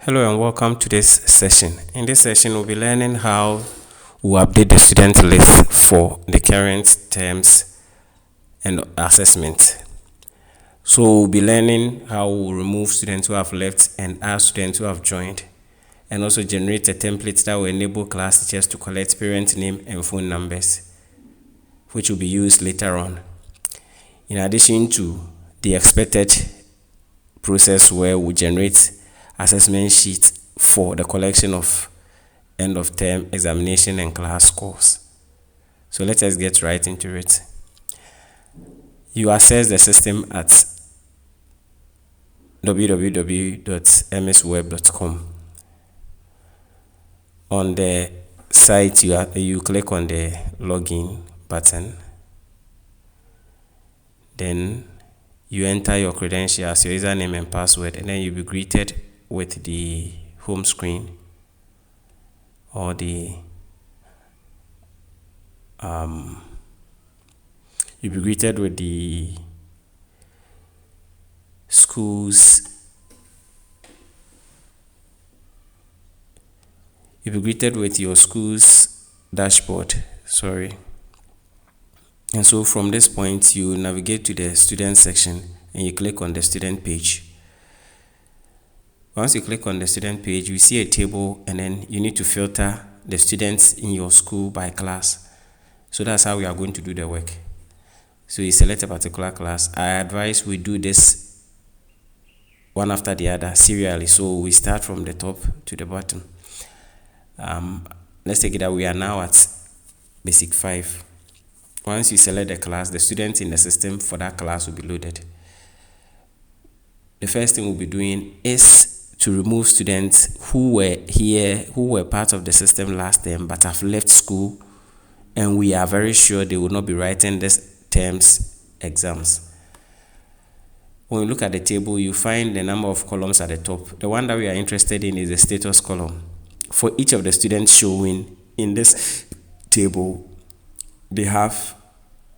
Hello and welcome to this session. In this session, we'll be learning how we update the student list for the current terms and assessment. So we'll be learning how we remove students who have left and add students who have joined, and also generate a template that will enable class teachers to collect parent name and phone numbers, which will be used later on. In addition to the expected process where we generate assessment sheet for the collection of end of term examination and class scores. So let us get right into it. You access the system at www.msweb.com. On the site, you click on the login button. Then you enter your credentials, your username and password, and then you'll be greeted with the home screen or you'll be greeted with the schools. You'll be greeted with your school's dashboard. And so from this point, you navigate to the student section and you click on the student page. Once you click on the student page, you see a table, and then you need to filter the students in your school by class. So that's how we are going to do the work. So you select a particular class. I advise we do this one after the other serially. So we start from the top to the bottom. Let's take it that we are now at basic 5. Once you select the class, the students in the system for that class will be loaded. The first thing we'll be doing is to remove students who were part of the system last term but have left school, and we are very sure they will not be writing this term's exams. When you look at the table, you find the number of columns at the top. The one that we are interested in is the status column. For each of the students showing in this table, they have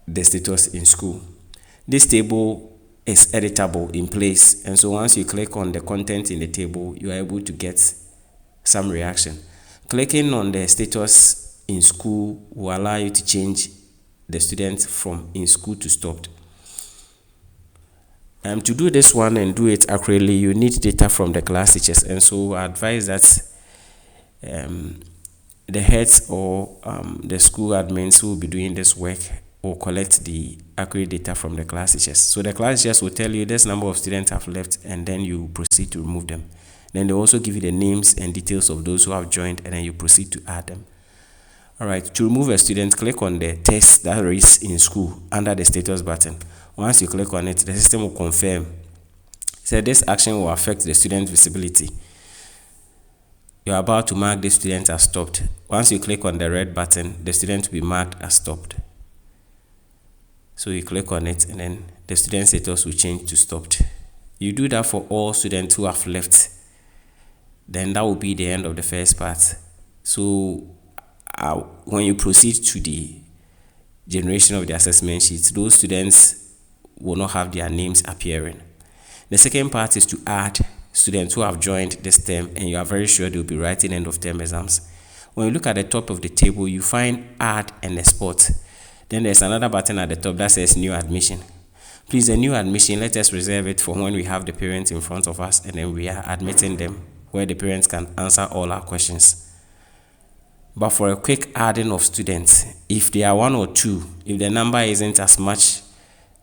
the status in school. This table is editable in place, and so once you click on the content in the table, you are able to get some reaction. Clicking on the status in school will allow you to change the student from in school to stopped. To do this one and do it accurately, you need data from the class teachers, and so I advise that the heads or the school admins who will be doing this work will collect the accurate data from the class teachers. So the class teachers will tell you this number of students have left, and then you proceed to remove them. Then they also give you the names and details of those who have joined, and then you proceed to add them. Alright, to remove a student, click on the test that is in school under the status button. Once you click on it, the system will confirm. So this action will affect the student visibility. You are about to mark the student as stopped. Once you click on the red button, the student will be marked as stopped. So you click on it, and then the student status will change to stopped. You do that for all students who have left. Then that will be the end of the first part. So when you proceed to the generation of the assessment sheets, those students will not have their names appearing. The second part is to add students who have joined this term, and you are very sure they will be writing end of term exams. When you look at the top of the table, you find add and export. Then there's another button at the top that says new admission. Please, the new admission, let us reserve it for when we have the parents in front of us and then we are admitting them, where the parents can answer all our questions. But for a quick adding of students, if they are 1 or 2, if the number isn't as much,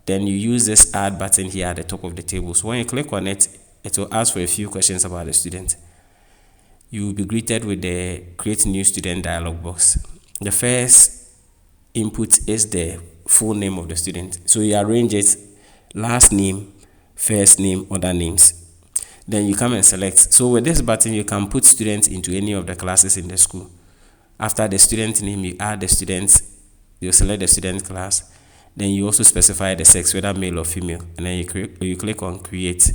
then you use this add button here at the top of the table. So when you click on it, it will ask for a few questions about the student. You will be greeted with the create new student dialog box. The first input is the full name of the student. So you arrange it, last name, first name, other names. Then you come and select. So with this button, you can put students into any of the classes in the school. After the student name, you add the students, you select the student class. Then you also specify the sex, whether male or female. And then you click on create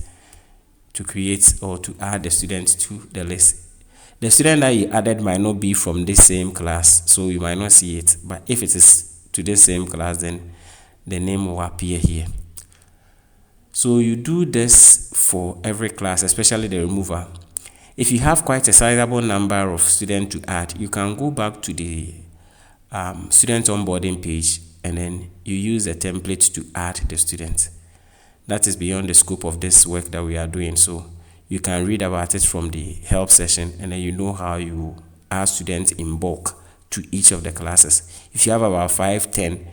to create or to add the students to the list. The student that you added might not be from this same class, so you might not see it. But if it is to this same class, then the name will appear here. So you do this for every class, especially the remover. If you have quite a sizable number of students to add, you can go back to the student onboarding page and then you use a template to add the students. That is beyond the scope of this work that we are doing. So you can read about it from the help session and then you know how you add students in bulk to each of the classes. If you have about 5, 10,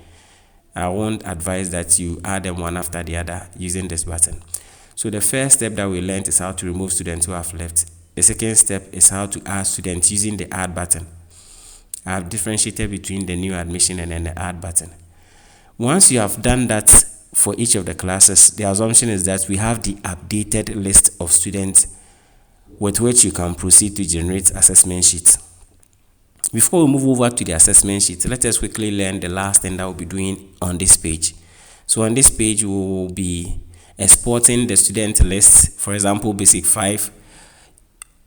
I won't advise that you add them one after the other using this button. So the first step that we learned is how to remove students who have left. The second step is how to add students using the add button. I have differentiated between the new admission and then the add button. Once you have done that for each of the classes, the assumption is that we have the updated list of students with which you can proceed to generate assessment sheets. Before we move over to the assessment sheet, let us quickly learn the last thing that we'll be doing on this page. So on this page, we will be exporting the student list. For example, basic 5,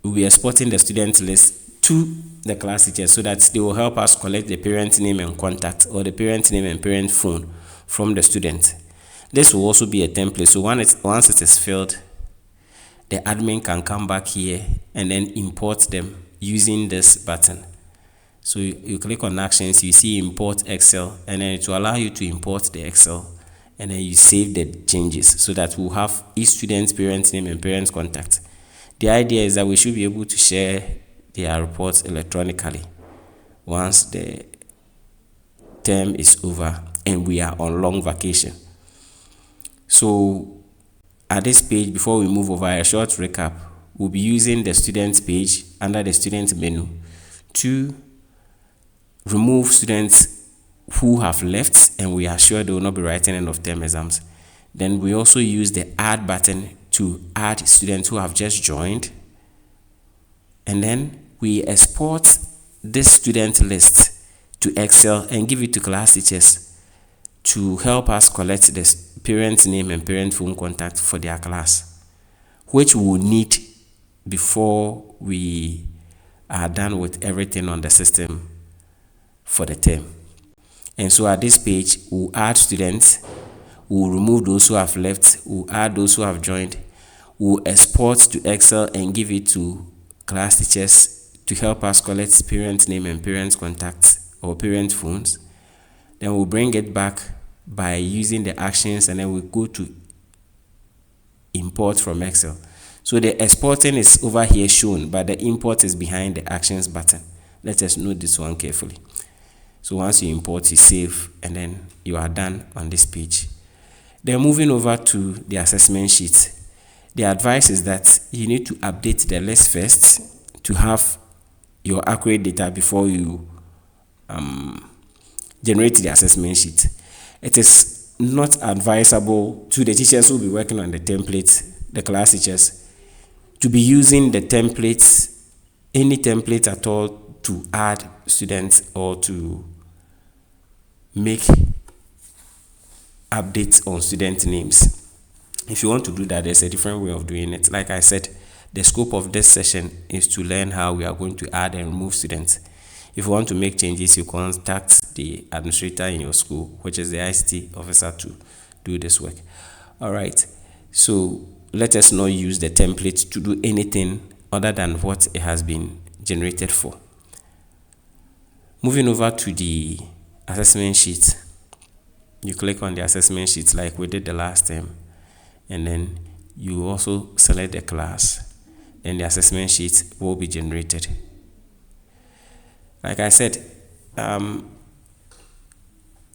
we'll be exporting the student list to the class teachers so that they will help us collect the parent name and contact, or the parent name and parent phone from the student. This will also be a template, so once it is filled, the admin can come back here and then import them using this button. So you click on actions, you see import Excel, and then it will allow you to import the Excel, and then you save the changes so that we'll have each student's parent name and parent contact. The idea is that we should be able to share their reports electronically once the term is over and we are on long vacation. So at this page, before we move over, a short recap, we'll be using the students page under the student menu to remove students who have left and we are sure they will not be writing end of term exams. Then we also use the add button to add students who have just joined, and then we export this student list to Excel and give it to class teachers to help us collect the parent name and parent phone contact for their class, which we will need before we are done with everything on the system for the term. And so at this page, we'll add students, we'll remove those who have left, we'll add those who have joined, we'll export to Excel and give it to class teachers to help us collect parent name and parent contacts or parent phones. Then we'll bring it back by using the actions, and then we go to import from Excel. So the exporting is over here shown, but the import is behind the actions button. Let us note this one carefully. So once you import, you save, and then you are done on this page. Then moving over to the assessment sheet. The advice is that you need to update the list first to have your accurate data before you generate the assessment sheet. It is not advisable to the teachers who will be working on the templates, the class teachers, to be using the templates, any template at all, to add students or to make updates on student names. If you want to do that, there's a different way of doing it. Like I said, the scope of this session is to learn how we are going to add and remove students. If you want to make changes, you contact the administrator in your school, which is the ICT officer, to do this work. All right. So let us not use the template to do anything other than what it has been generated for. Moving over to the assessment sheet. You click on the assessment sheet like we did the last time, and then you also select the class, and the assessment sheet will be generated. Like I said,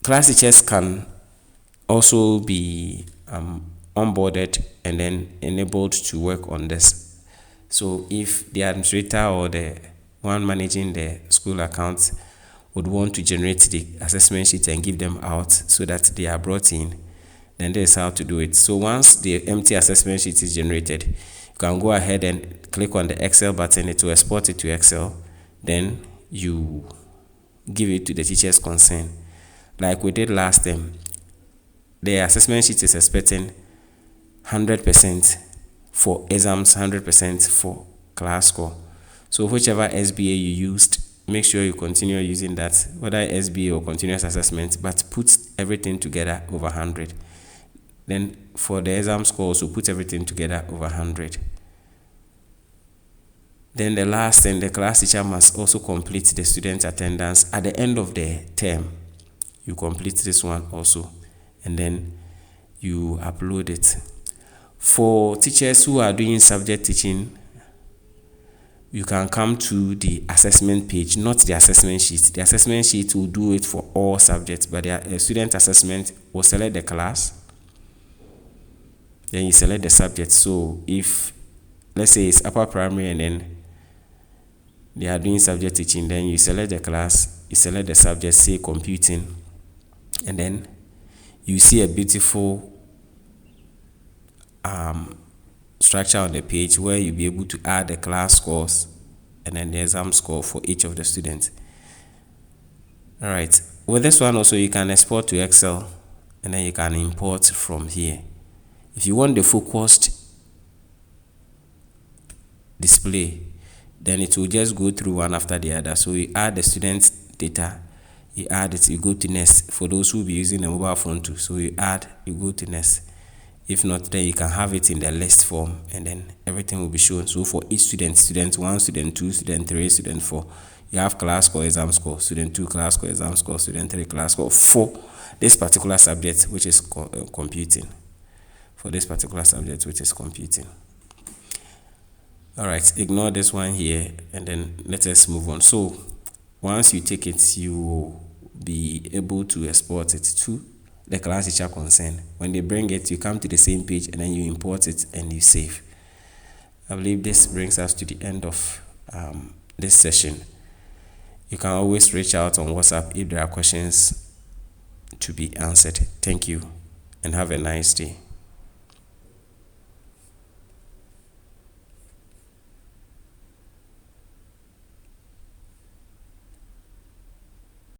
class teachers can also be onboarded and then enabled to work on this. So if the administrator or the one managing the school account would want to generate the assessment sheet and give them out so that they are brought in, then this is how to do it. So once the empty assessment sheet is generated, you can go ahead and click on the Excel button. It will export it to Excel. Then you give it to the teachers concerned. Like we did last time, the assessment sheet is expecting 100% for exams, 100% for class score. So whichever SBA you used, make sure you continue using that, whether SBA or continuous assessment, but put everything together over 100. Then for the exam score, also put everything together over 100. Then the last thing, the class teacher must also complete the student attendance at the end of the term. You complete this one also, and then you upload it. For teachers who are doing subject teaching, you can come to the assessment page, not the assessment sheet. The assessment sheet will do it for all subjects, but the student assessment will select the class, then you select the subject. So if, let's say it's upper primary and then they are doing subject teaching, then you select the class, you select the subject, say computing, and then you see a beautiful structure on the page where you'll be able to add the class scores and then the exam score for each of the students. All right, with this one also you can export to Excel and then you can import from here. If you want the focused display, then it will just go through one after the other. So you add the student data, you add it, you go to next. For those who will be using a mobile phone too, so you add, you go to next. If not, then you can have it in the list form and then everything will be shown. So for each student, student 1, student 2, student 3, student 4, you have class score, exam score, student 2 class score, exam score, student 3 class score for this particular subject, which is computing. For this particular subject, which is computing. All right, ignore this one here and then let us move on. So once you take it, you will be able to export it to the class teacher concerned. When they bring it, you come to the same page and then you import it and you save. I believe this brings us to the end of this session. You can always reach out on WhatsApp if there are questions to be answered. Thank you and have a nice day.